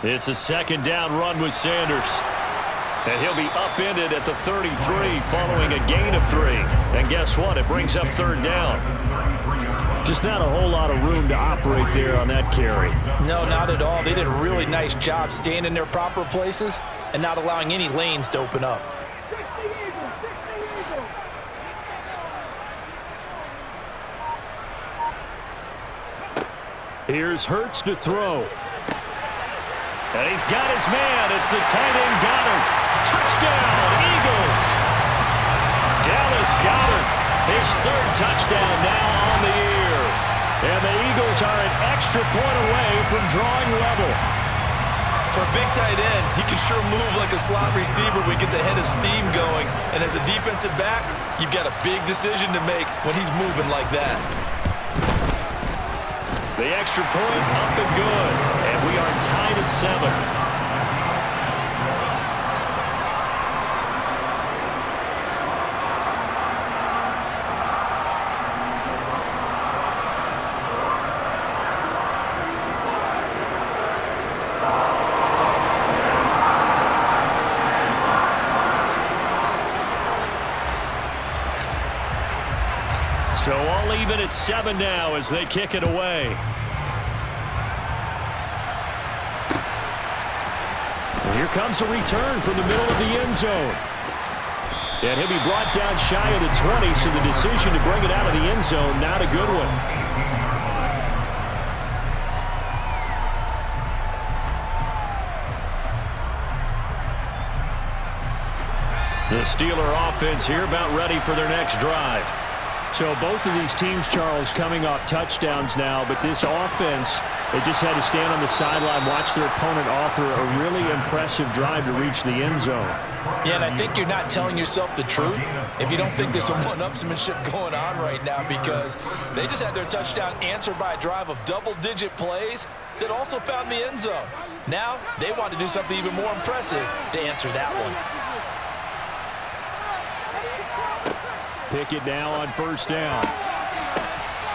It's a second down run with Sanders. And he'll be upended at the 33 following a gain of 3. And guess what? It brings up third down. Just not a whole lot of room to operate there on that carry. No, not at all. They did a really nice job staying in their proper places and not allowing any lanes to open up. Here's Hurts to throw. And he's got his man. It's the tight end Goddard. Touchdown, Eagles. Dallas Goedert, his third touchdown now on the year. And the Eagles are an extra point away from drawing level. For a big tight end, he can sure move like a slot receiver when he gets a head of steam going. And as a defensive back, you've got a big decision to make when he's moving like that. The extra point up and good. And we are tied at 7. So all even at 7 now as they kick it away. And here comes a return from the middle of the end zone. And he'll be brought down shy of the 20, so the decision to bring it out of the end zone, not a good one. The Steeler offense here about ready for their next drive. So both of these teams, Charles, coming off touchdowns now, but this offense, they just had to stand on the sideline, watch their opponent author a really impressive drive to reach the end zone. Yeah, and I think you're not telling yourself the truth if you don't think there's some one-upsmanship going on right now, because they just had their touchdown answered by a drive of double-digit plays that also found the end zone. Now they want to do something even more impressive to answer that one. Pickett now on first down.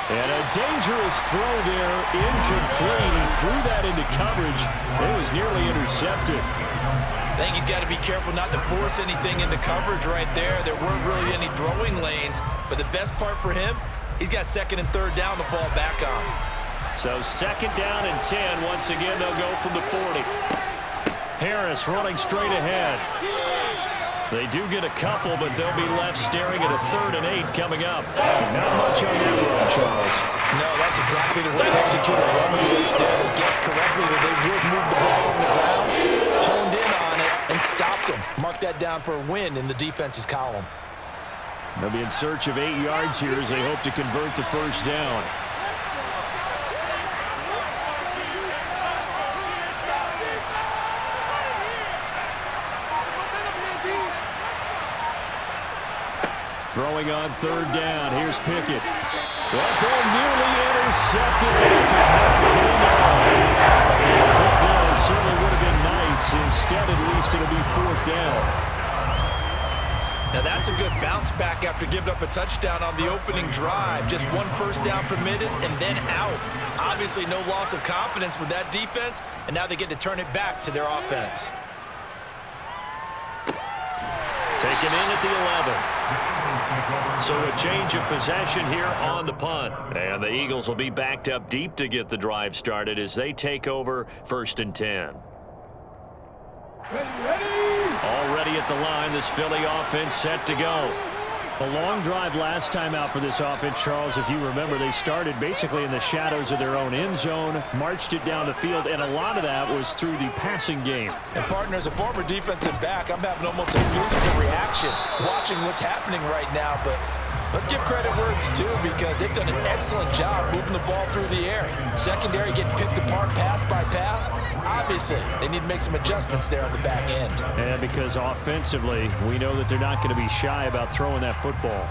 And a dangerous throw there, incomplete. He threw that into coverage. It was nearly intercepted. I think he's got to be careful not to force anything into coverage right there. There weren't really any throwing lanes, but the best part for him, he's got second and third down to fall back on. So second down and 10. Once again, they'll go from the 40. Harris running straight ahead. They do get a couple, but they'll be left staring at a 3rd and 8 coming up. Not much on that run, Charles. No, that's exactly the way to execute a run blitz there. They guessed correctly that they would move the ball on the ground, honed in on it, and stopped them. Mark that down for a win in the defense's column. They'll be in search of 8 yards here as they hope to convert the first down. Throwing on third down. Here's Pickett. That ball nearly intercepted. That certainly would have been nice. Instead, at least it'll be 4th down. Now that's a good bounce back after giving up a touchdown on the opening drive. Just one first down permitted and then out. Obviously no loss of confidence with that defense, and now they get to turn it back to their offense. Taken in at the 11. So a change of possession here on the punt. And the Eagles will be backed up deep to get the drive started as they take over 1st and 10. Already at the line, this Philly offense set to go. A long drive last time out for this offense, Charles. If you remember, they started basically in the shadows of their own end zone, marched it down the field, and a lot of that was through the passing game. And, partner, as a former defensive back, I'm having almost a physical reaction watching what's happening right now. But let's give credit where it's due, because they've done an excellent job moving the ball through the air. Secondary getting picked apart pass by pass. Obviously, they need to make some adjustments there on the back end. And because offensively, we know that they're not going to be shy about throwing that football.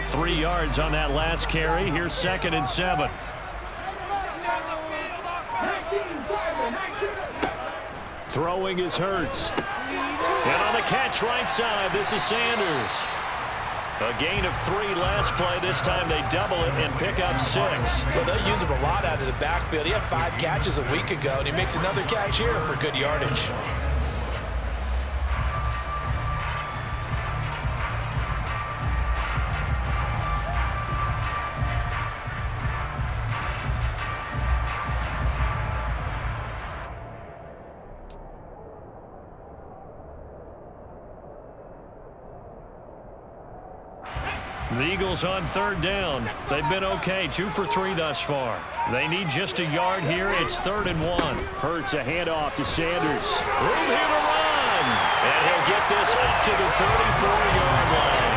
Three yards on that last carry. Here's 2nd and 7. Throwing is Hurts. And on the catch right side, this is Sanders. A gain of 3 last play. This time they double it and pick up 6. Well, they'll use him a lot out of the backfield. He had 5 catches a week ago, and he makes another catch here for good yardage. The Eagles on 3rd down. They've been okay, 2 for 3 thus far. They need just a yard here. It's 3rd and 1. Hurts a handoff to Sanders. Room here to run. And he'll get this up to the 34-yard line.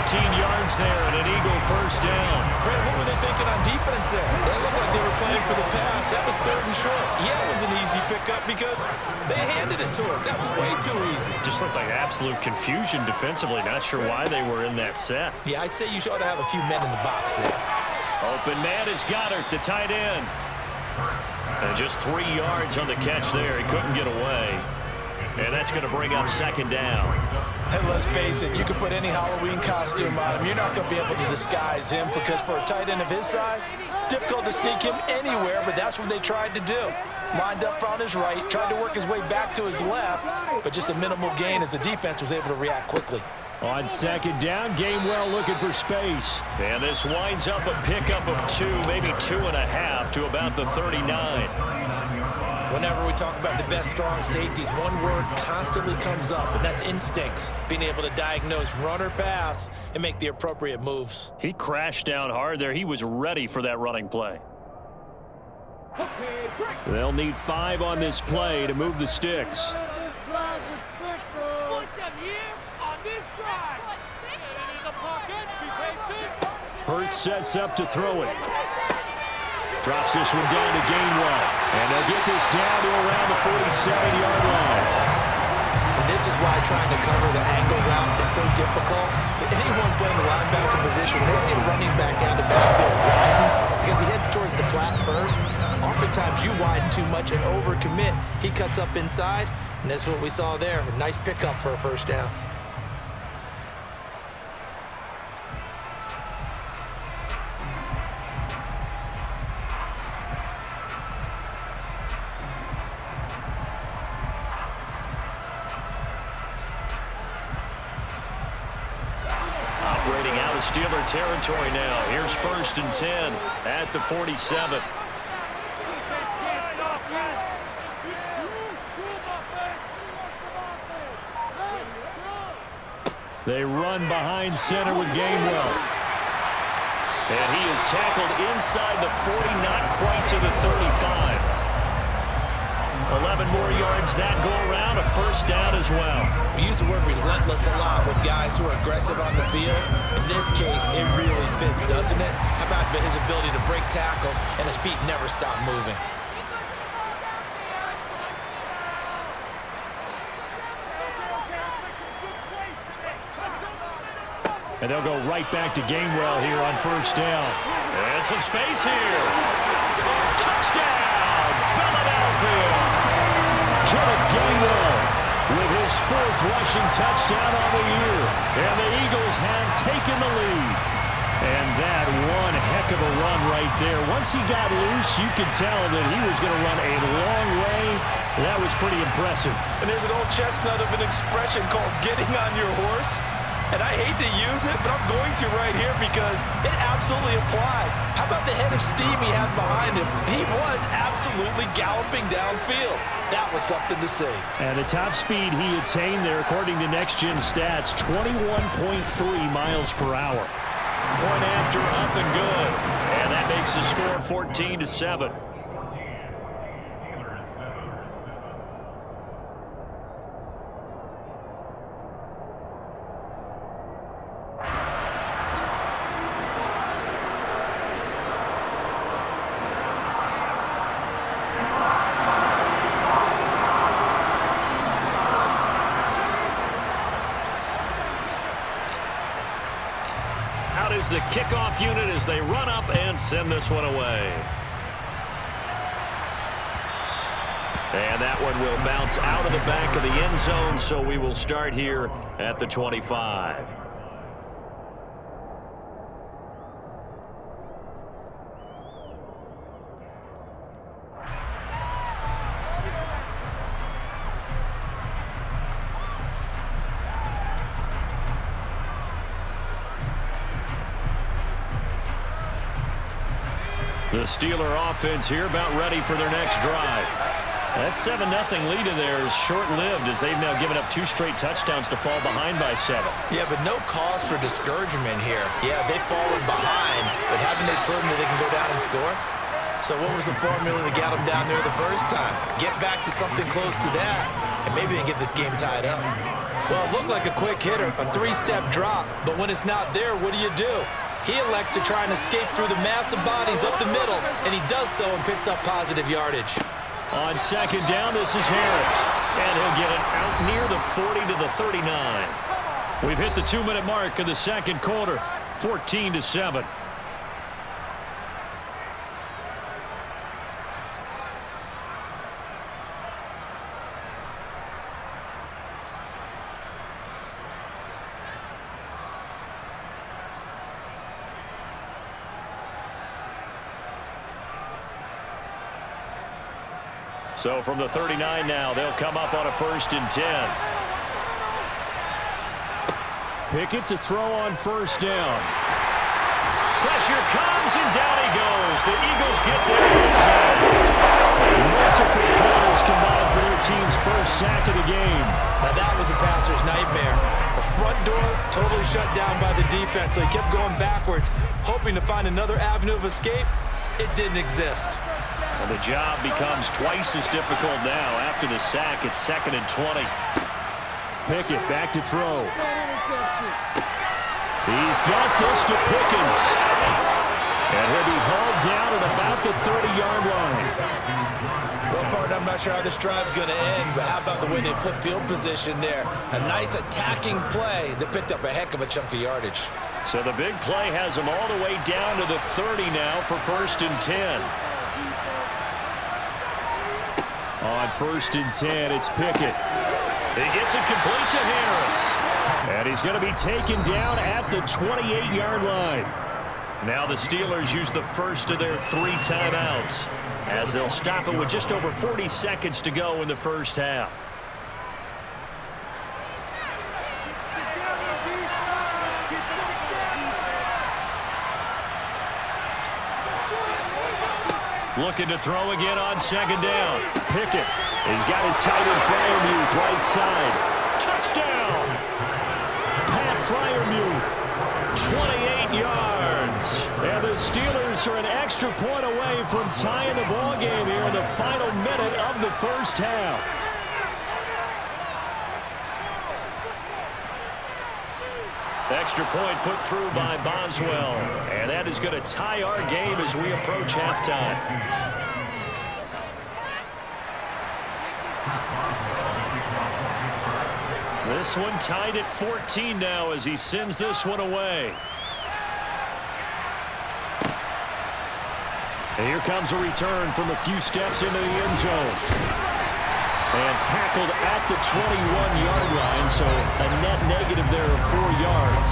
14 yards there and an Eagle first down. Brad, what were they thinking on defense there? They looked like they were playing for the pass. That was 3rd and short. Yeah, it was an easy pickup because they handed it to him. That was way too easy. Just looked like absolute confusion defensively. Not sure why they were in that set. Yeah, I'd say you ought to have a few men in the box there. Open man is Goddard, the tight end. And just 3 yards on the catch there. He couldn't get away. And that's going to bring up 2nd down. And let's face it, you can put any Halloween costume on him. You're not going to be able to disguise him because for a tight end of his size, difficult to sneak him anywhere, but that's what they tried to do. Lined up on his right, tried to work his way back to his left, but just a minimal gain as the defense was able to react quickly. On 2nd down, Gainwell looking for space. And this winds up a pickup of 2, maybe 2.5 to about the 39. Whenever we talk about the best strong safeties, one word constantly comes up, and that's instincts. Being able to diagnose run or pass and make the appropriate moves. He crashed down hard there. He was ready for that running play. They'll need 5 on this play to move the sticks. Hurts sets up to throw it. Drops this one down to Gainwell. And they'll get this down to around the 47-yard line. And this is why trying to cover the angle route is so difficult. Anyone playing the linebacker position, when they see a running back down the backfield widen, because he heads towards the flat first, oftentimes you widen too much and overcommit. He cuts up inside, and that's what we saw there. A nice pickup for a first down. Operating out of Steeler territory now. Here's 1st and 10 at the 47. They run behind center with Gainwell. And he is tackled inside the 40, not quite to the 35. 11 more yards that go around, a first down as well. We use the word relentless a lot with guys who are aggressive on the field. In this case, it really fits, doesn't it? How about his ability to break tackles and his feet never stop moving? And they'll go right back to Gainwell here on first down. And some space here. Touchdown, Philadelphia. Kenneth Gainwell with his 4th rushing touchdown on the year. And the Eagles have taken the lead. And that one heck of a run right there. Once he got loose, you could tell that he was going to run a long way. That was pretty impressive. And there's an old chestnut of an expression called getting on your horse. And I hate to use it, but I'm going to right here because it absolutely applies. How about the head of steam he had behind him? He was absolutely galloping downfield. That was something to see. And the top speed he attained there, according to Next Gen Stats, 21.3 miles per hour. Point after, up and good. And that makes the score 14-7. The kickoff unit as they run up and send this one away. And that one will bounce out of the back of the end zone, so we will start here at the 25. The Steeler offense here about ready for their next drive. That 7-0 lead of theirs short-lived as they've now given up 2 straight touchdowns to fall behind by 7. Yeah, but no cause for discouragement here. Yeah, they've fallen behind, but haven't they proven that they can go down and score? So what was the formula that got them down there the first time? Get back to something close to that, and maybe they can get this game tied up. Well, it looked like a quick hitter, a 3-step drop, but when it's not there, what do? He elects to try and escape through the massive bodies up the middle, and he does so and picks up positive yardage. On second down, this is Harris, and he'll get it out near the 40 to the 39. We've hit the 2-minute mark of the second quarter, 14-7. So from the 39 now, they'll come up on a 1st and 10. Pickett to throw on 1st down. Pressure comes, and down he goes. The Eagles get there for the sack. Multiple players combined for their team's first sack of the game. Now that was a passer's nightmare. The front door totally shut down by the defense, so he kept going backwards, hoping to find another avenue of escape. It didn't exist. And the job becomes twice as difficult now. After the sack, it's 2nd and 20. Pickett back to throw. He's got this to Pickens. And he'll be hauled down at about the 30-yard line. Well, partner, I'm not sure how this drive's going to end, but how about the way they flip field position there? A nice attacking play that picked up a heck of a chunk of yardage. So the big play has them all the way down to the 30 now for 1st and 10. On 1st and 10, it's Pickett. He gets it complete to Harris. And he's going to be taken down at the 28-yard line. Now the Steelers use the first of their 3 timeouts as they'll stop it with just over 40 seconds to go in the first half. Looking to throw again on 2nd down. Pickett has got his tight end Freiermuth right side. Touchdown! Pat Freiermuth, 28 yards. And the Steelers are an extra point away from tying the ball game here in the final minute of the first half. Extra point put through by Boswell. And that is going to tie our game as we approach halftime. This one tied at 14 now as he sends this one away. And here comes a return from a few steps into the end zone. And tackled at the 21-yard line, so a net negative there of 4 yards.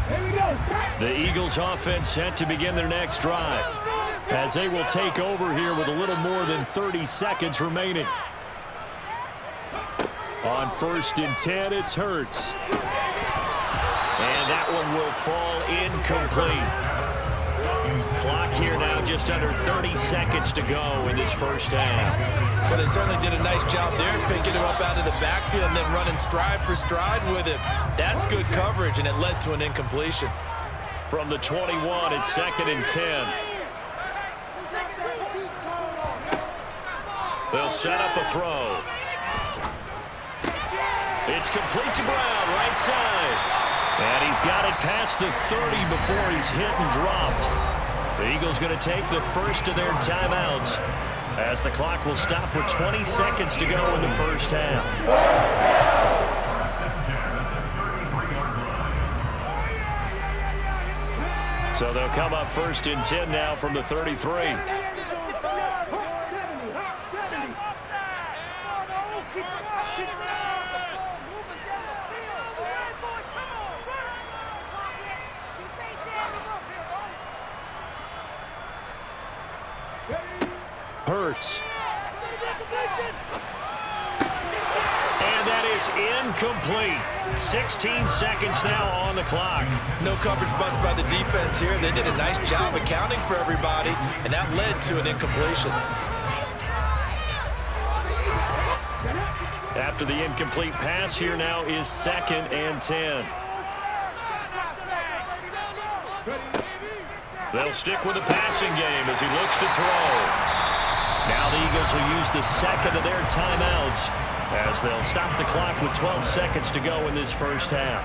Here we go. The Eagles offense set to begin their next drive as they will take over here with a little more than 30 seconds remaining. On 1st and 10, it's Hurts. And that one will fall incomplete. Clock here now just under 30 seconds to go in this first half. Well, they certainly did a nice job there, picking him up out of the backfield and then running stride for stride with him. That's good coverage, and it led to an incompletion. From the 21, it's 2nd and 10. They'll set up a throw. It's complete to Brown, right side. And he's got it past the 30 before he's hit and dropped. The Eagles going to take the first of their timeouts as the clock will stop with 20 seconds to go in the first half. So they'll come up 1st and 10 now from the 33. Hurts. And that is incomplete. 16 seconds now on the clock. No coverage bust by the defense here. They did a nice job accounting for everybody, and that led to an incompletion. After the incomplete pass, here now is 2nd and 10. They'll stick with the passing game as he looks to throw. Now the Eagles will use the second of their timeouts as they'll stop the clock with 12 seconds to go in this first half.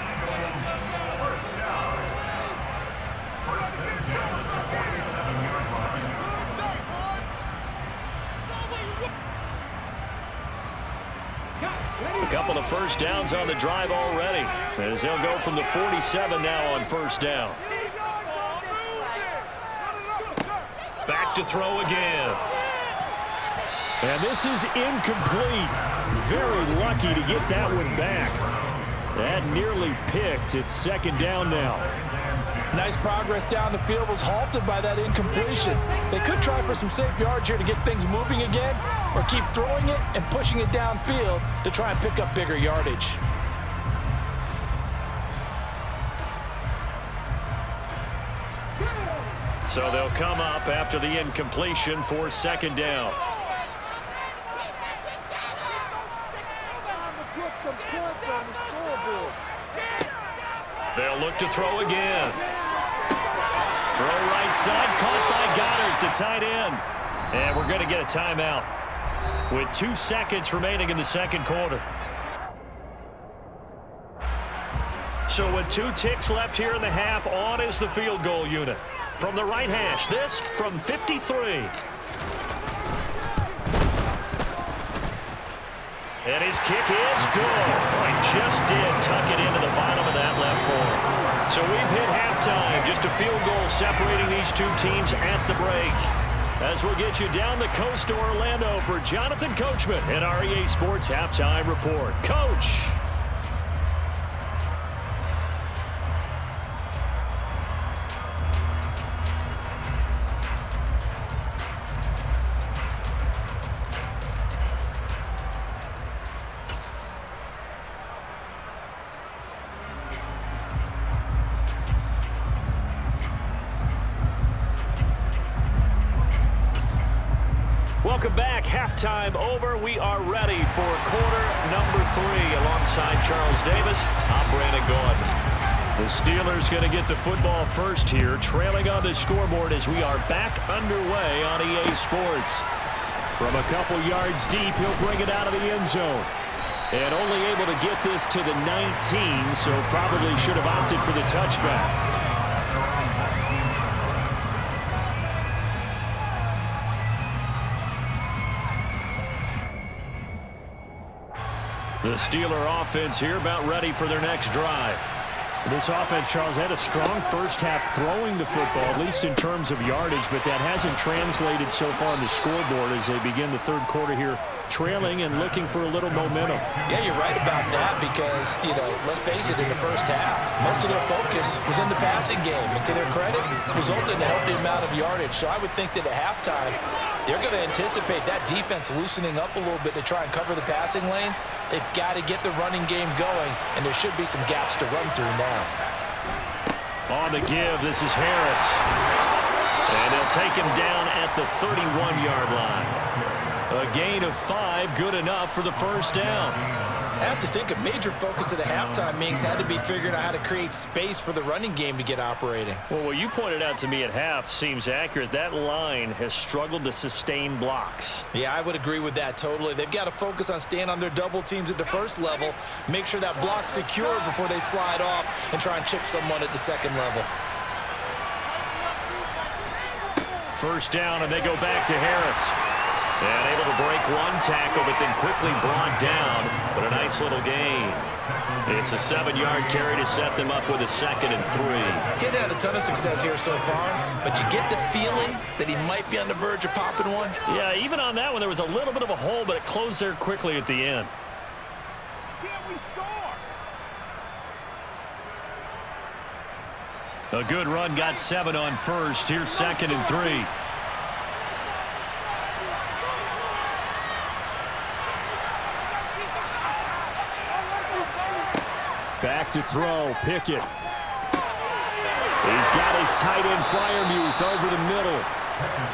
A couple of first downs on the drive already as they'll go from the 47 now on first down. Back to throw again. And this is incomplete. Very lucky to get that one back. That nearly picked. It's 2nd down now. Nice progress down the field was halted by that incompletion. They could try for some safe yards here to get things moving again, or keep throwing it and pushing it downfield to try and pick up bigger yardage. So they'll come up after the incompletion for 2nd down. They'll look to throw again. Throw right side, caught by Goddard, the tight end. And we're going to get a timeout with 2 seconds remaining in the 2nd quarter. So with 2 ticks left here in the half, on is the field goal unit. From the right hash, this from 53. And his kick is good. I just did tuck it into the bottom of that left corner. So we've hit halftime. Just a field goal separating these two teams at the break. As we'll get you down the coast to Orlando for Jonathan Coachman and our EA Sports Halftime Report. Coach. Welcome back. Halftime over. We are ready for quarter number 3. Alongside Charles Davis, I'm Brandon Gordon. The Steelers going to get the football first here, trailing on the scoreboard as we are back underway on EA Sports. From a couple yards deep, he'll bring it out of the end zone. And only able to get this to the 19, so probably should have opted for the touchback. The Steeler offense here about ready for their next drive. This offense, Charles, had a strong first half throwing the football, at least in terms of yardage, but that hasn't translated so far on the scoreboard as they begin the 3rd quarter here, trailing and looking for a little momentum. Yeah, you're right about that because, let's face it, in the first half, most of their focus was in the passing game. And to their credit, resulted in a healthy amount of yardage. So I would think that at halftime, they're going to anticipate that defense loosening up a little bit to try and cover the passing lanes. They've got to get the running game going, and there should be some gaps to run through now. On the give, this is Harris. And they'll take him down at the 31-yard line. A gain of 5, good enough for the first down. I have to think a major focus at the halftime meetings had to be figuring out how to create space for the running game to get operating. Well, what you pointed out to me at half seems accurate. That line has struggled to sustain blocks. Yeah, I would agree with that totally. They've got to focus on staying on their double teams at the first level, make sure that block's secure before they slide off and try and chip someone at the second level. First down, and they go back to Harris. And able to break one tackle, but then quickly brought down. But a nice little gain. It's a 7-yard carry to set them up with a 2nd and 3. Getting had a ton of success here so far, but you get the feeling that he might be on the verge of popping one. Yeah, even on that one, there was a little bit of a hole, but it closed there quickly at the end. Can't we score? A good run, got 7 on first. Here's 2nd and 3. Back to throw, Pickett. He's got his tight end Freiermuth over the middle.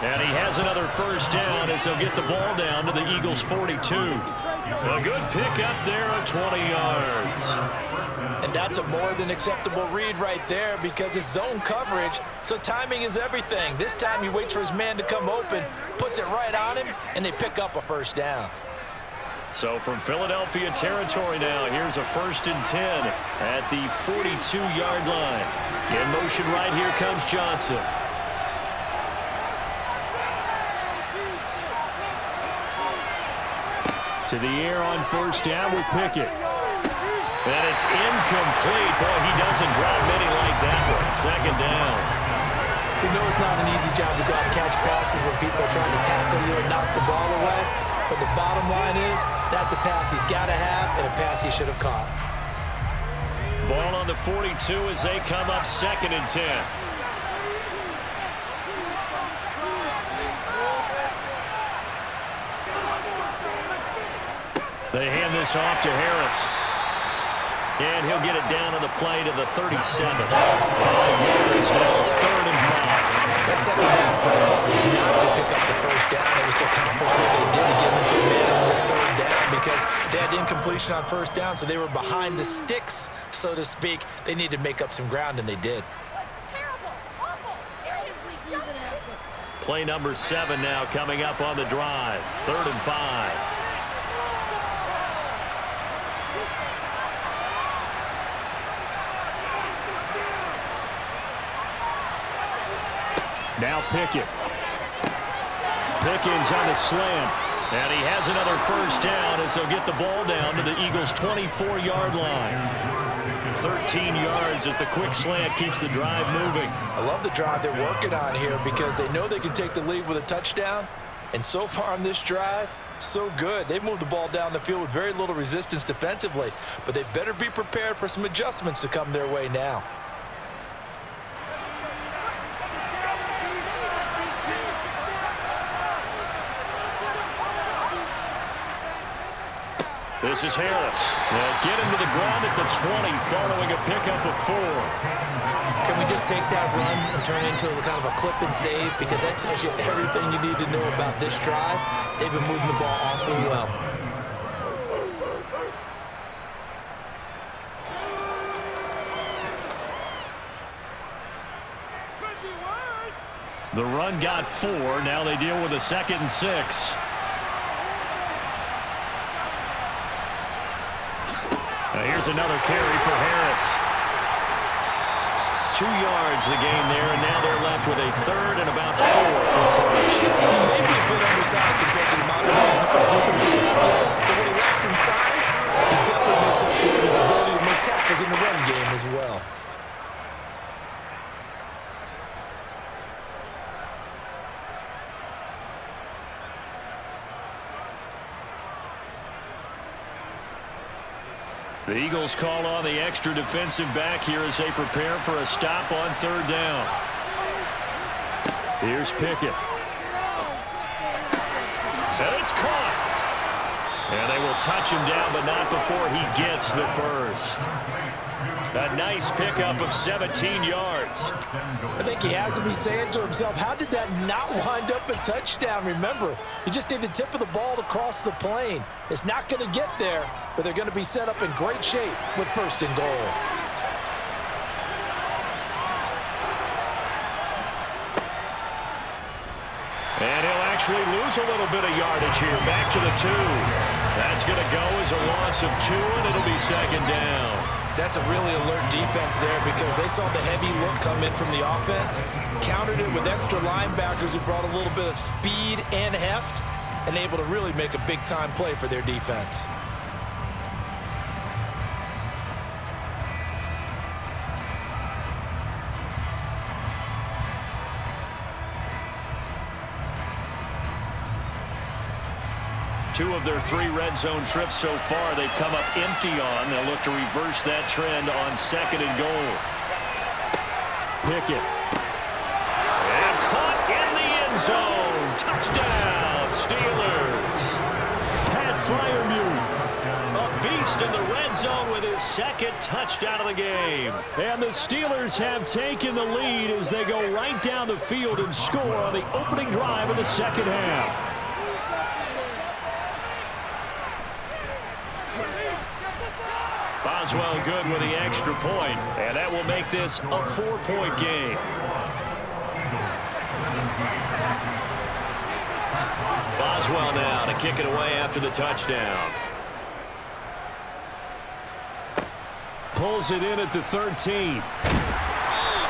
And he has another first down as he'll get the ball down to the Eagles' 42. A good pickup there of 20 yards. And that's a more than acceptable read right there because it's zone coverage, so timing is everything. This time he waits for his man to come open, puts it right on him, and they pick up a first down. So from Philadelphia territory now, here's a 1st and 10 at the 42-yard line. In motion right here comes Johnson. To the air on first down with Pickett. And it's incomplete. Boy, he doesn't drop many like that one. 2nd down. We know it's not an easy job to go out and catch passes when people are trying to tackle you and knock the ball away. But the bottom line is, that's a pass he's got to have and a pass he should have caught. Ball on the 42 as they come up 2nd and 10. They hand this off to Harris. And he'll get it down on the play to the 37. 5 yards now. It's 3rd and 5. That second down play call was not to pick up the first down. It was to accomplish what they did to get into a manageable 3rd down because they had incompletion on first down, so they were behind the sticks, so to speak. They needed to make up some ground, and they did. Terrible. Awful. Seriously, Play number 7 now coming up on the drive. 3rd and 5. Now Pickett. Pickens on the slant. And he has another first down as they'll get the ball down to the Eagles' 24-yard line. 13 yards as the quick slant keeps the drive moving. I love the drive they're working on here because they know they can take the lead with a touchdown. And so far on this drive, so good. They've moved the ball down the field with very little resistance defensively. But they better be prepared for some adjustments to come their way now. This is Harris. They'll get him to the ground at the 20 following a pickup of 4. Can we just take that run and turn it into a kind of a clip and save? Because that tells you everything you need to know about this drive. They've been moving the ball awfully well. The run got 4. Now they deal with a 2nd and 6. Now here's another carry for Harris. 2 yards the gain there, and now they're left with a 3rd and about 4 for first. He may be a bit undersized compared to the modern day NFL defensive tackle, but when he lacks in size, he definitely makes up for his ability to make tackles in the run game as well. The Eagles call on the extra defensive back here as they prepare for a stop on 3rd down. Here's Pickett. And it's caught. And they will touch him down, but not before he gets the first. A nice pickup of 17 yards. I think he has to be saying to himself, how did that not wind up a touchdown? Remember, you just need the tip of the ball to cross the plane. It's not going to get there, but they're going to be set up in great shape with 1st and goal. And he'll actually lose a little bit of yardage here. Back to the 2. That's going to go as a loss of 2, and it'll be 2nd down. That's a really alert defense there because they saw the heavy look come in from the offense, countered it with extra linebackers who brought a little bit of speed and heft, and able to really make a big-time play for their defense. Two of their 3 red zone trips so far, they've come up empty on. They'll look to reverse that trend on 2nd and goal. Pickett. And caught in the end zone. Touchdown, Steelers. Pat Freiermuth, a beast in the red zone with his 2nd touchdown of the game. And the Steelers have taken the lead as they go right down the field and score on the opening drive of the 2nd half. Boswell good with the extra point, and that will make this a 4-point game. Boswell now to kick it away after the touchdown. Pulls it in at the 13.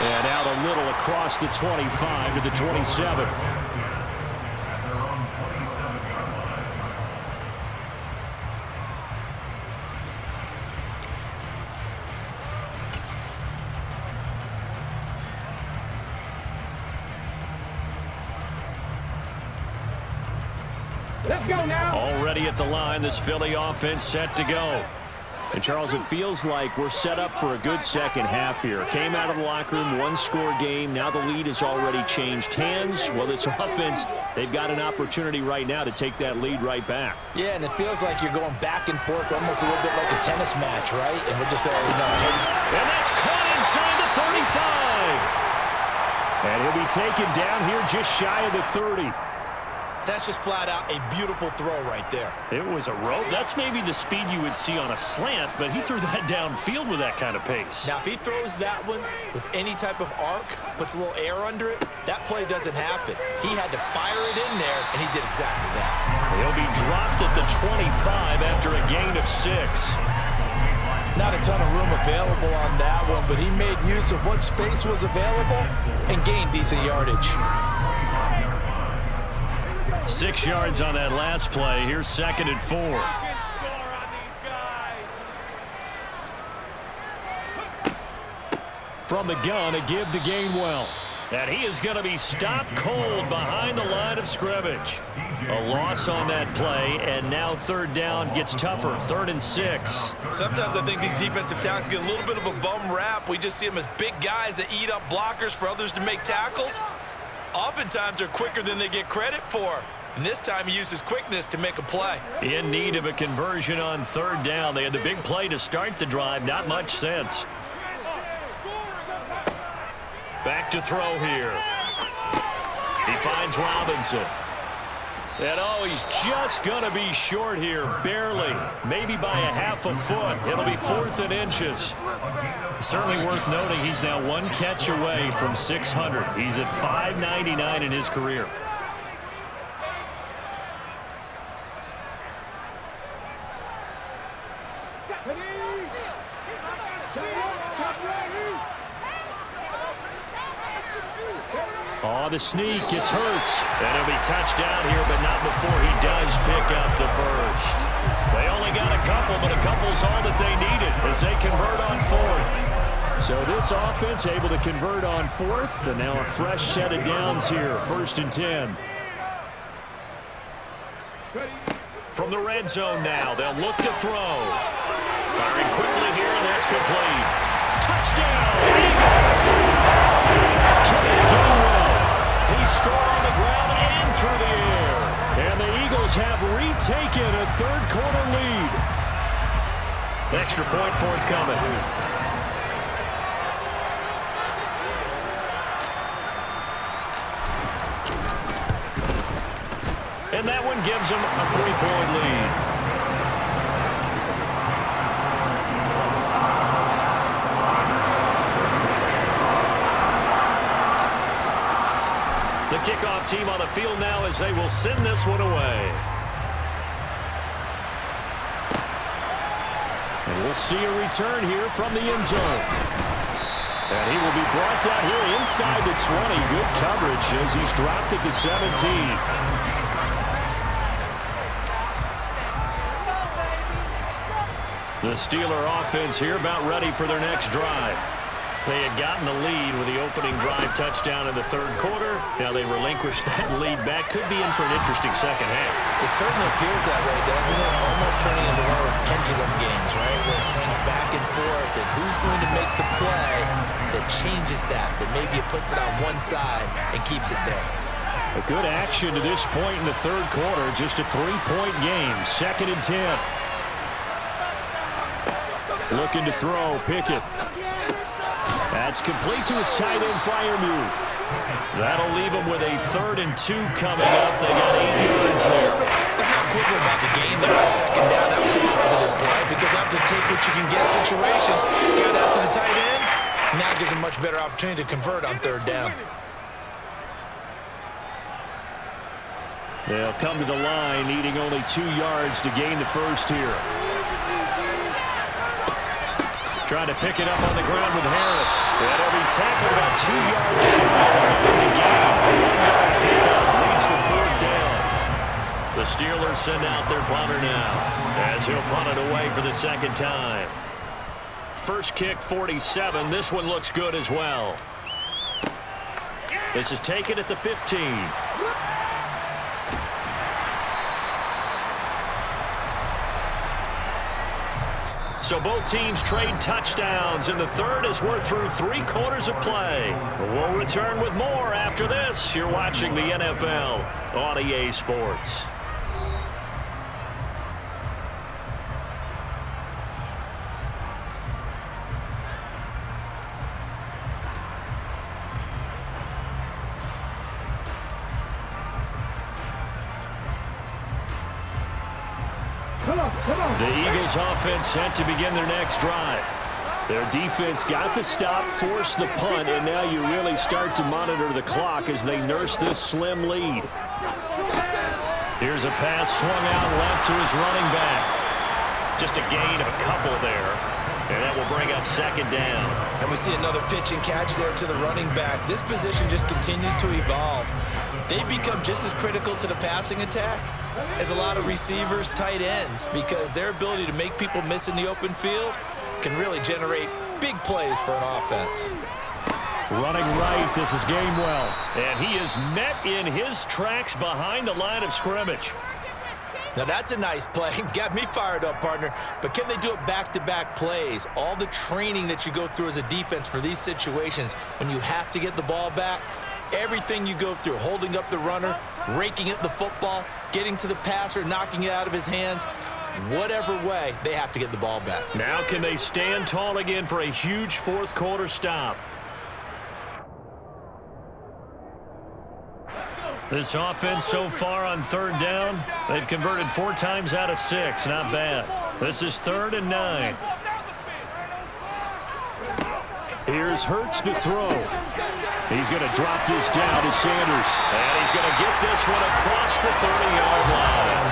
And out a little across the 25 to the 27. Let's go now. Already at the line, this Philly offense set to go. And, Charles, it feels like we're set up for a good second half here. Came out of the locker room, 1-score game. Now the lead has already changed hands. Well, this offense, they've got an opportunity right now to take that lead right back. Yeah, and it feels like you're going back and forth almost a little bit like a tennis match, right? And we're just there. And that's caught inside the 35. And he'll be taken down here just shy of the 30. That's just flat out a beautiful throw right there. It was a rope. That's maybe the speed you would see on a slant, but he threw that downfield with that kind of pace. Now, if he throws that one with any type of arc, puts a little air under it, that play doesn't happen. He had to fire it in there, and he did exactly that. He'll be dropped at the 25 after a gain of 6. Not a ton of room available on that one, but he made use of what space was available and gained decent yardage. 6 yards on that last play. Here's 2nd and 4. From the gun, a give to Gainwell. And he is going to be stopped cold behind the line of scrimmage. A loss on that play, and now 3rd down gets tougher. 3rd and 6. Sometimes I think these defensive tackles get a little bit of a bum rap. We just see them as big guys that eat up blockers for others to make tackles. Oftentimes they're quicker than they get credit for. And this time he used his quickness to make a play. In need of a conversion on 3rd down. They had the big play to start the drive. Not much sense. Back to throw here. He finds Robinson. And oh, he's just going to be short here, barely. Maybe by a half a foot. It'll be 4th and inches. Certainly worth noting he's now 1 catch away from 600. He's at 599 in his career. Oh, the sneak, it's Hurts. And he'll be touchdown here, but not before he does pick up the first. They only got a couple, but a couple's all that they needed as they convert on 4th. So this offense able to convert on 4th, and now a fresh set of downs here, 1st and 10. From the red zone now, they'll look to throw. Firing quickly here, and that's complete. Touchdown, Eagles! Kenneth Gainwell. He scored on the ground and through the air. And the Eagles have retaken a 3rd quarter lead. Extra point forthcoming. And that one gives them a 3-point lead. The kickoff team on the field now as they will send this one away. And we'll see a return here from the end zone. And he will be brought down here inside the 20. Good coverage as he's dropped at the 17. The Steeler offense here about ready for their next drive. They had gotten the lead with the opening drive touchdown in the third quarter. Now they relinquished that lead back. Could be in for an interesting second half. It certainly appears that way, doesn't it? Almost turning into one of those pendulum games, right? Where it swings back and forth, and who's going to make the play that changes that maybe it puts it on one side and keeps it there. A good action to this point in the third quarter. Just a 3-point game. 2nd and 10. Looking to throw. Pickett. That's complete to his tight end flyer move. That'll leave him with a 3rd and 2 coming up. They got 8 yards there. Let's not quibble about the game there on 2nd down. That was a positive play because that was a take what you can get situation. Got out to the tight end. Now gives him a much better opportunity to convert on 3rd down. They'll come to the line, needing only 2 yards to gain the first here. Trying to pick it up on the ground with Harris. That'll be tackled about 2 yards shy of the game. 1-yard pickup leads to 4th down. The Steelers send out their punter now, as he'll punt it away for the 2nd time. First kick, 47. This one looks good as well. This is taken at the 15. So both teams trade touchdowns, and the third as we're through 3 quarters of play. We'll return with more after this. You're watching the NFL on EA Sports. The Eagles offense set to begin their next drive. Their defense got the stop, forced the punt, and now you really start to monitor the clock as they nurse this slim lead. Here's a pass swung out left to his running back. Just a gain of a couple there, and that will bring up 2nd down. And we see another pitch and catch there to the running back. This position just continues to evolve. They become just as critical to the passing attack as a lot of receivers, tight ends, because their ability to make people miss in the open field can really generate big plays for an offense. Running right, this is Gainwell. And he is met in his tracks behind the line of scrimmage. Now that's a nice play. Got me fired up, partner. But can they do it back-to-back plays? All the training that you go through as a defense for these situations, when you have to get the ball back, everything you go through, holding up the runner, raking at the football, getting to the passer, knocking it out of his hands, whatever way, they have to get the ball back. Now can they stand tall again for a huge 4th quarter stop? This offense so far on 3rd down, they've converted 4 times out of 6. Not bad. This is 3rd and 9. Here's Hurts to throw. He's going to drop this down to Sanders. And he's going to get this one across the 30-yard line.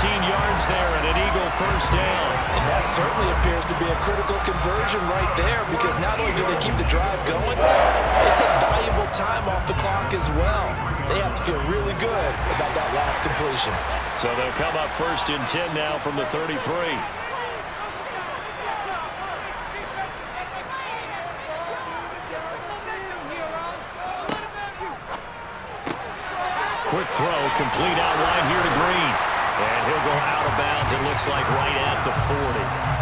14 yards there and an Eagle first down. And that certainly appears to be a critical conversion right there, because not only do they keep the drive going, they take valuable time off the clock as well. They have to feel really good about that last completion. So they'll come up 1st and 10 now from the 33. Quick throw, complete out wide here to Green. And he'll go out of bounds, it looks like right at the 40.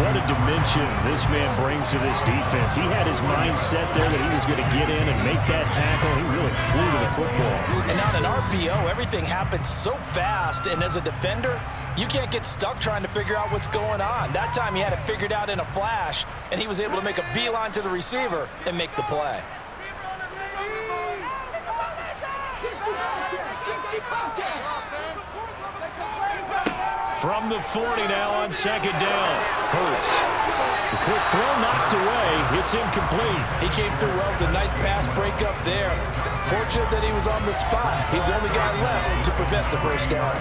What a dimension this man brings to this defense. He had his mind set there that he was going to get in and make that tackle. He really flew to the football. And on an RPO, everything happens so fast. And as a defender, you can't get stuck trying to figure out what's going on. That time he had it figured out in a flash, and he was able to make a beeline to the receiver and make the play. From the 40 now on 2nd down. Hurts. The quick throw knocked away. It's incomplete. He came through well with a nice pass breakup there. Fortunate that he was on the spot. He's the only guy left to prevent the first down.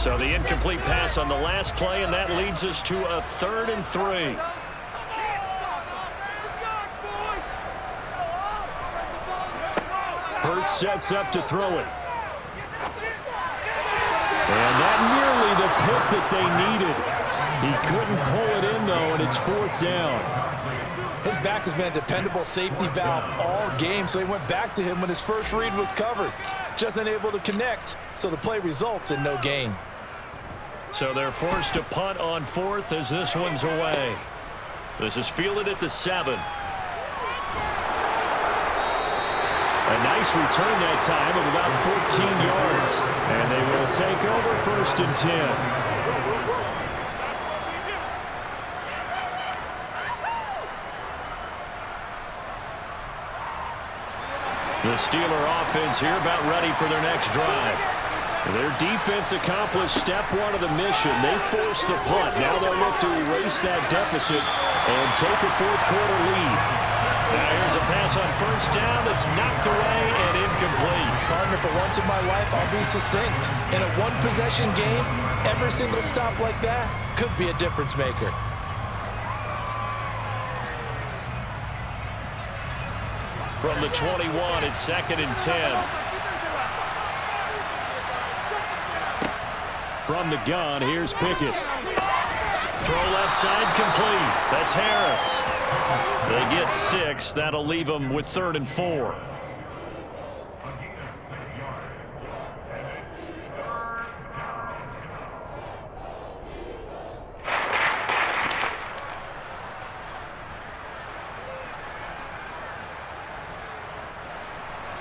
So the incomplete pass on the last play, and that leads us to a 3rd and 3. Hurts sets up to throw it. And that nearly the pick that they needed. He couldn't pull it in, though, and it's 4th down. His back has been a dependable safety valve all game, so he went back to him when his first read was covered. Just unable to connect, so the play results in no gain. So they're forced to punt on 4th as this one's away. This is fielded at the 7. A nice return that time of about 14 yards. And they will take over 1st and 10. The Steeler offense here about ready for their next drive. Their defense accomplished step 1 of the mission. They forced the punt. Now they'll look to erase that deficit and take a 4th quarter lead. Now here's a pass on 1st down that's knocked away and incomplete. Partner, for once in my life, I'll be succinct. In a one-possession game, every single stop like that could be a difference maker. From the 21, it's 2nd and 10. From the gun, here's Pickett. Throw left side complete. That's Harris. They get 6. That'll leave them with 3rd and 4.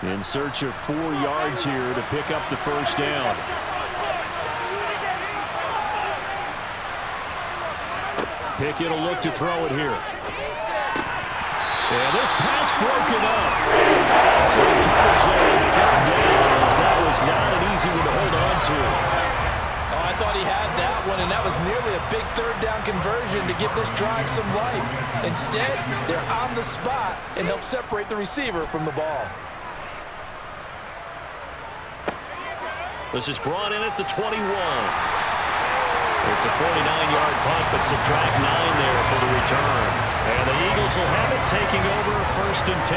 In search of 4 yards here to pick up the 1st down. Pickett will look to throw it here. And this pass broken up. So the coverage there on 3rd down, as that was not an easy one to hold on to. Oh, I thought he had that one, and that was nearly a big 3rd down conversion to give this drive some life. Instead, they're on the spot and help separate the receiver from the ball. This is brought in at the 21. It's a 49-yard punt, but subtract 9 there for the return. And the Eagles will have it, taking over 1st and 10.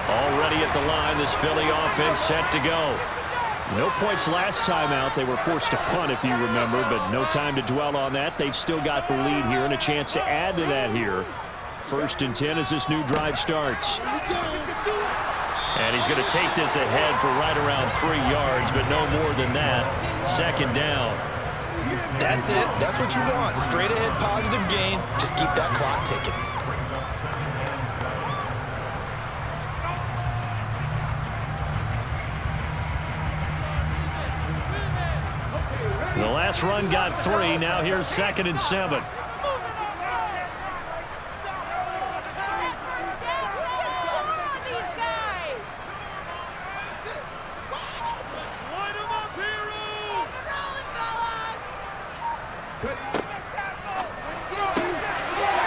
Already at the line, this Philly offense set to go. No points last time out. They were forced to punt, if you remember, but no time to dwell on that. They've still got the lead here and a chance to add to that here. 1st and 10 as this new drive starts. And he's going to take this ahead for right around 3 yards, but no more than that. 2nd down. That's it. That's what you want. Straight ahead positive gain. Just keep that clock ticking. The last run got 3. Now here's 2nd and 7.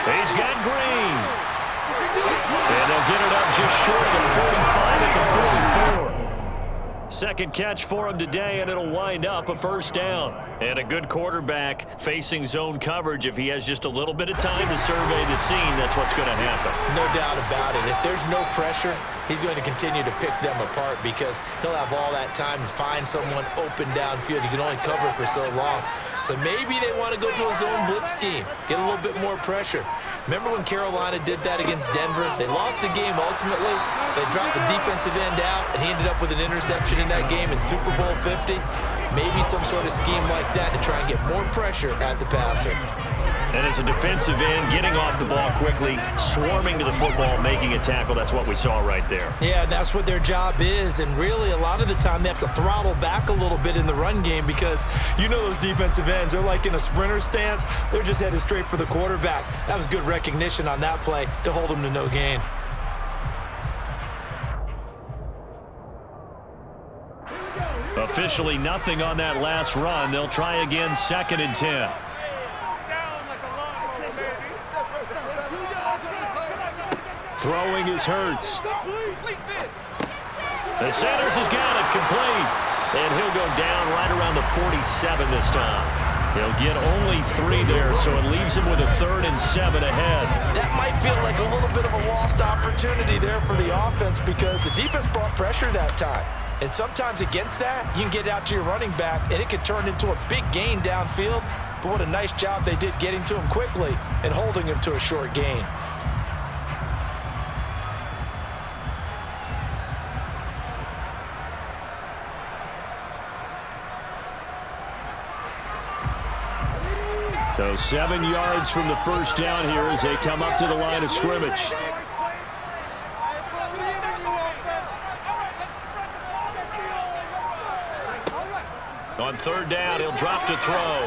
He's got Green. And they'll get it up just short of the 45 at the 44. Second catch for him today, and it'll wind up a 1st down. And a good quarterback facing zone coverage. If he has just a little bit of time to survey the scene, that's what's going to happen. No doubt about it. If there's no pressure, he's going to continue to pick them apart because he'll have all that time to find someone open downfield. He can only cover for so long. So maybe they want to go to a zone blitz scheme, get a little bit more pressure. Remember when Carolina did that against Denver? They lost the game ultimately. They dropped the defensive end out, and he ended up with an interception in that game in Super Bowl 50. Maybe some sort of scheme like that to try and get more pressure at the passer. And as a defensive end, getting off the ball quickly, swarming to the football, making a tackle, that's what we saw right there. Yeah, that's what their job is, and really a lot of the time they have to throttle back a little bit in the run game because you know those defensive ends, they're like in a sprinter stance. They're just headed straight for the quarterback. That was good recognition on that play to hold them to no gain. Here we go. Officially nothing on that last run. They'll try again, 2nd and 10. Throwing is Hurts. The Sanders has got it complete. And he'll go down right around the 47 this time. He'll get only 3 there, so it leaves him with a 3rd and 7 ahead. That might feel like a little bit of a lost opportunity there for the offense because the defense brought pressure that time. And sometimes against that, you can get out to your running back, and it can turn into a big gain downfield. But what a nice job they did getting to him quickly and holding him to a short gain. So 7 yards from the first down here as they come up to the line of scrimmage. On 3rd down, he'll drop to throw.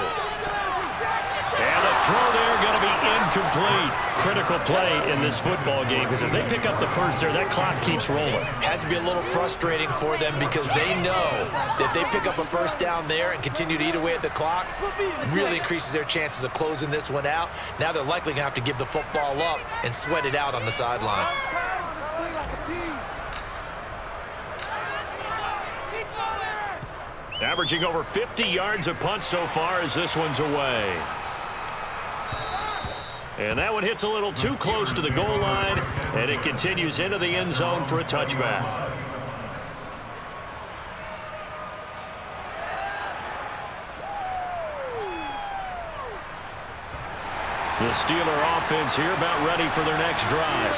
And the throw there going to be incomplete. Critical play in this football game because if they pick up the first there, that clock keeps rolling. Has to be a little frustrating for them because they know that they pick up a first down there and continue to eat away at the clock, really increases their chances of closing this one out. Now they're likely going to have to give the football up and sweat it out on the sideline. Averaging over 50 yards a punt so far as this one's away. And that one hits a little too close to the goal line, and it continues into the end zone for a touchback. The Steeler offense here about ready for their next drive.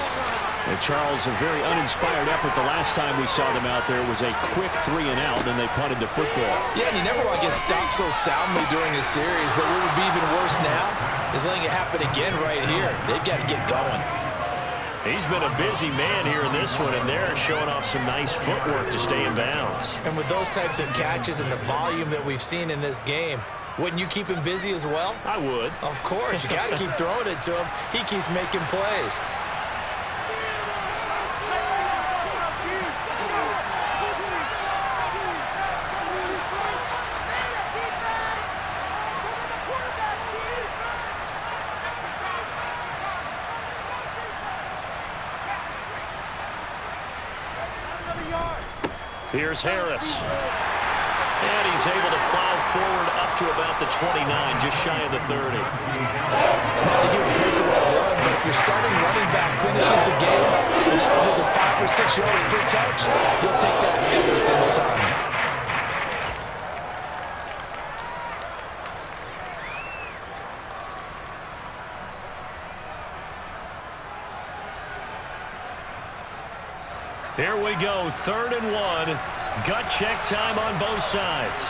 And Charles, a very uninspired effort the last time we saw them out there. It was a quick 3-and-out, and they punted the football. Yeah, and you never want to get stopped so soundly during a series, but what would be even worse now is letting it happen again right here. They've got to get going. He's been a busy man here in this one, and they're showing off some nice footwork to stay in bounds. And with those types of catches and the volume that we've seen in this game, wouldn't you keep him busy as well? I would. Of course. You got to keep throwing it to him. He keeps making plays. Here's Harris. And he's able to plow forward up to about the 29, just shy of the 30. It's not a huge breakaway run, but if your starting running back finishes the game with averages of 5 or 6 yards per touch, you'll take that every single time. Here we go, 3rd and 1. Gut check time on both sides.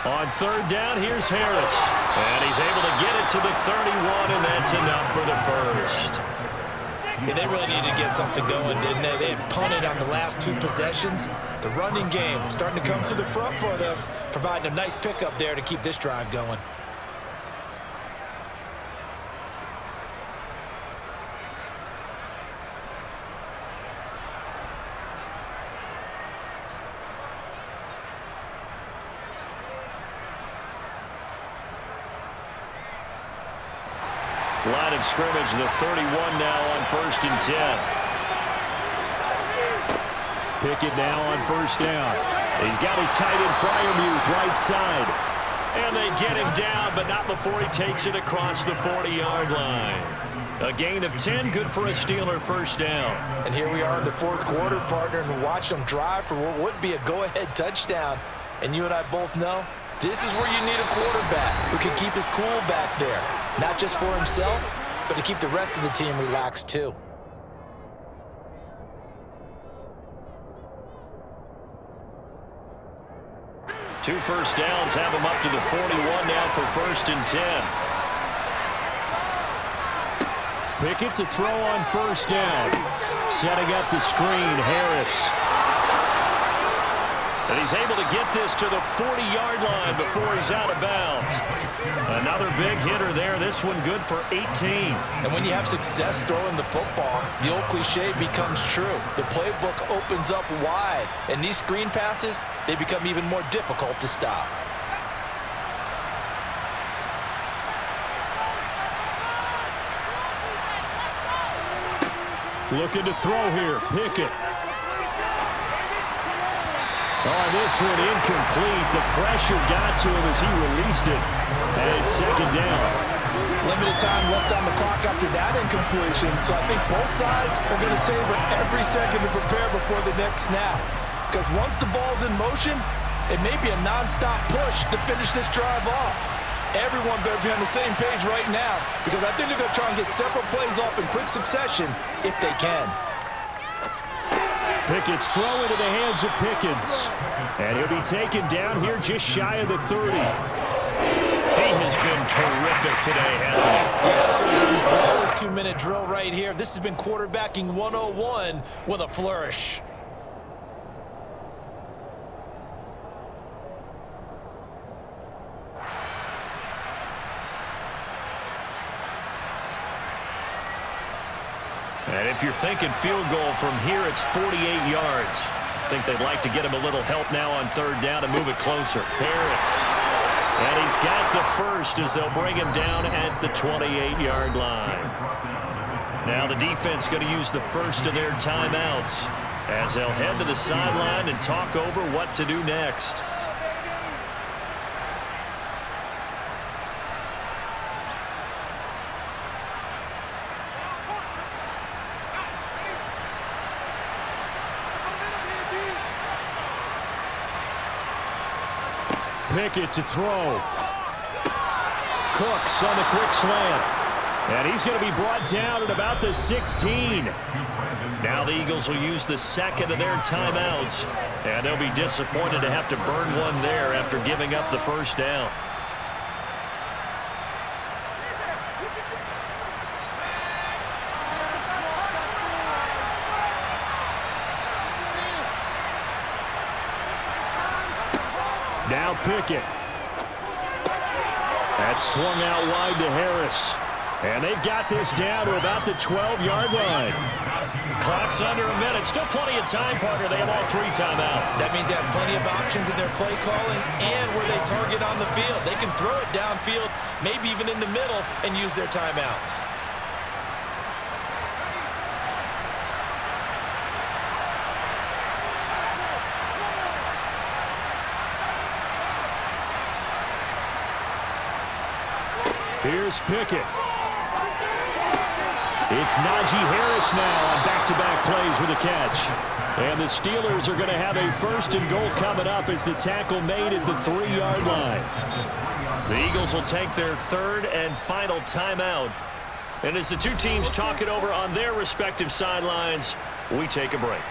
On 3rd down, here's Harris. And he's able to get it to the 31, and that's enough for the first. Yeah, they really needed to get something going, didn't they? They had punted on the last 2 possessions. The running game starting to come to the front for them, providing a nice pickup there to keep this drive going. Line of scrimmage, the 31 now on 1st and 10. Pickett now on 1st down. He's got his tight end Freiermuth right side. And they get him down, but not before he takes it across the 40-yard line. A gain of 10, good for a Steeler first down. And here we are in the 4th quarter, partner, and watch them drive for what would be a go-ahead touchdown. And you and I both know this is where you need a quarterback who can keep his cool back there. Not just for himself, but to keep the rest of the team relaxed too. Two first downs have him up to the 41 now for 1st and 10. Pickett to throw on 1st down. Setting up the screen, Harris. And he's able to get this to the 40-yard line before he's out of bounds. Another big hitter there. This one good for 18. And when you have success throwing the football, the old cliche becomes true. The playbook opens up wide. And these screen passes, they become even more difficult to stop. Looking to throw here. Pickett. Oh, this one incomplete. The pressure got to him as he released it. And it's second down. Limited time left on the clock after that incompletion. So I think both sides are going to savor every second to prepare before the next snap. Because once the ball's in motion, it may be a nonstop push to finish this drive off. Everyone better be on the same page right now, because I think they're going to try and get several plays off in quick succession if they can. Pickett's throw into the hands of Pickens. And he'll be taken down here just shy of the 30. He has been terrific today, hasn't he? Yeah, absolutely. Flawless 2-minute drill right here. This has been quarterbacking 101 with a flourish. And if you're thinking field goal from here, it's 48 yards. I think they'd like to get him a little help now on third down to move it closer. Harris. And he's got the first as they'll bring him down at the 28-yard line. Now the defense going to use the first of their timeouts as they'll head to the sideline and talk over what to do next. Pickett to throw. Cooks on the quick slant. And he's going to be brought down at about the 16. Now the Eagles will use the second of their timeouts. And they'll be disappointed to have to burn one there after giving up the first down. Now Pickett. That's swung out wide to Harris. And they've got this down to about the 12-yard line. Clock's under a minute. Still plenty of time, partner. They have all three timeouts. That means they have plenty of options in their play calling and where they target on the field. They can throw it downfield, maybe even in the middle, and use their timeouts. Here's Pickett. It's Najee Harris now on back-to-back plays with a catch. And the Steelers are going to have a first and goal coming up as the tackle made at the 3-yard line. The Eagles will take their third and final timeout. And as the two teams talk it over on their respective sidelines, we take a break.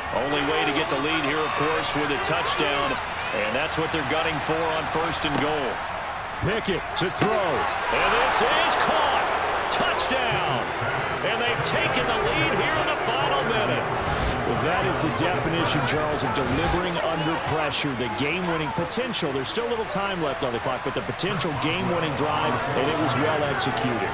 Only way to get the lead here, of course, with a touchdown. And that's what they're gunning for on first and goal. Pickett to throw. And this is caught. Touchdown. And they've taken the lead here in the final minute. Well, that is the definition, Charles, of delivering under pressure. The game-winning potential. There's still a little time left on the clock, but the potential game-winning drive, and it was well executed.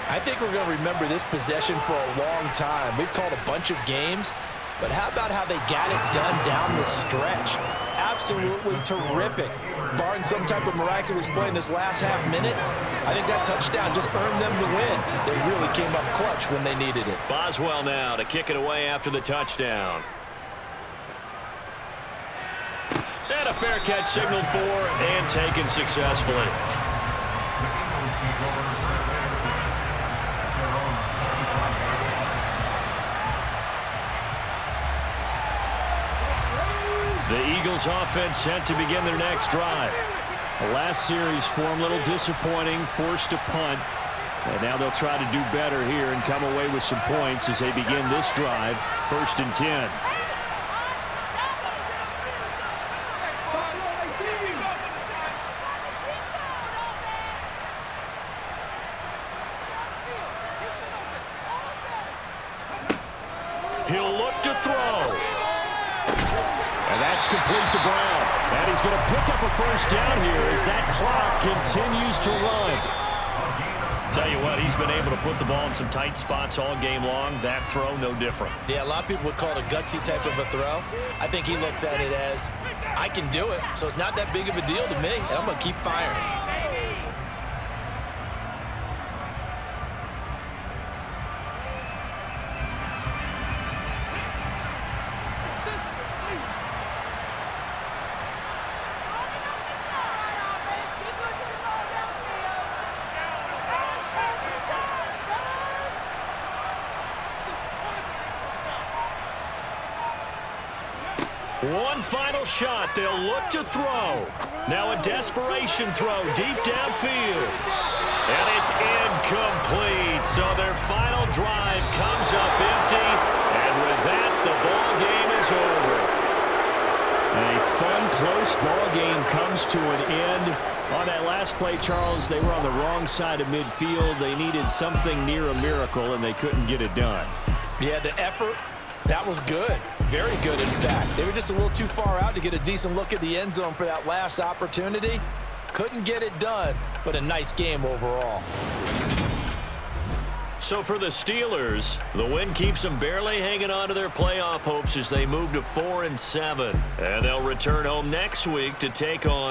I think we're going to remember this possession for a long time. We've called a bunch of games. But how about how they got it done down the stretch? Absolutely terrific. Barring some type of miraculous play in this last half minute, I think that touchdown just earned them the win. They really came up clutch when they needed it. Boswell now to kick it away after the touchdown. And a fair catch signaled for and taken successfully. The Eagles offense set to begin their next drive. The last series for them, a little disappointing, forced a punt. And now they'll try to do better here and come away with some points as they begin this drive. 1st and 10. He'll look to throw. And that's complete to Brown. And he's going to pick up a 1st down here as that clock continues to run. Tell you what, he's been able to put the ball in some tight spots all game long. That throw, no different. Yeah, a lot of people would call it a gutsy type of a throw. I think he looks at it as, I can do it, so it's not that big of a deal to me, and I'm going to keep firing. One final shot. They'll look to throw. Now a desperation throw deep downfield. And it's incomplete. So their final drive comes up empty. And with that, the ball game is over. A fun, close ball game comes to an end. On that last play, Charles, they were on the wrong side of midfield. They needed something near a miracle, and they couldn't get it done. Yeah, the effort, that was good. Very good, in fact. They were just a little too far out to get a decent look at the end zone for that last opportunity. Couldn't get it done, but a nice game overall. So for the Steelers, the win keeps them barely hanging on to their playoff hopes as they move to 4-7. And they'll return home next week to take on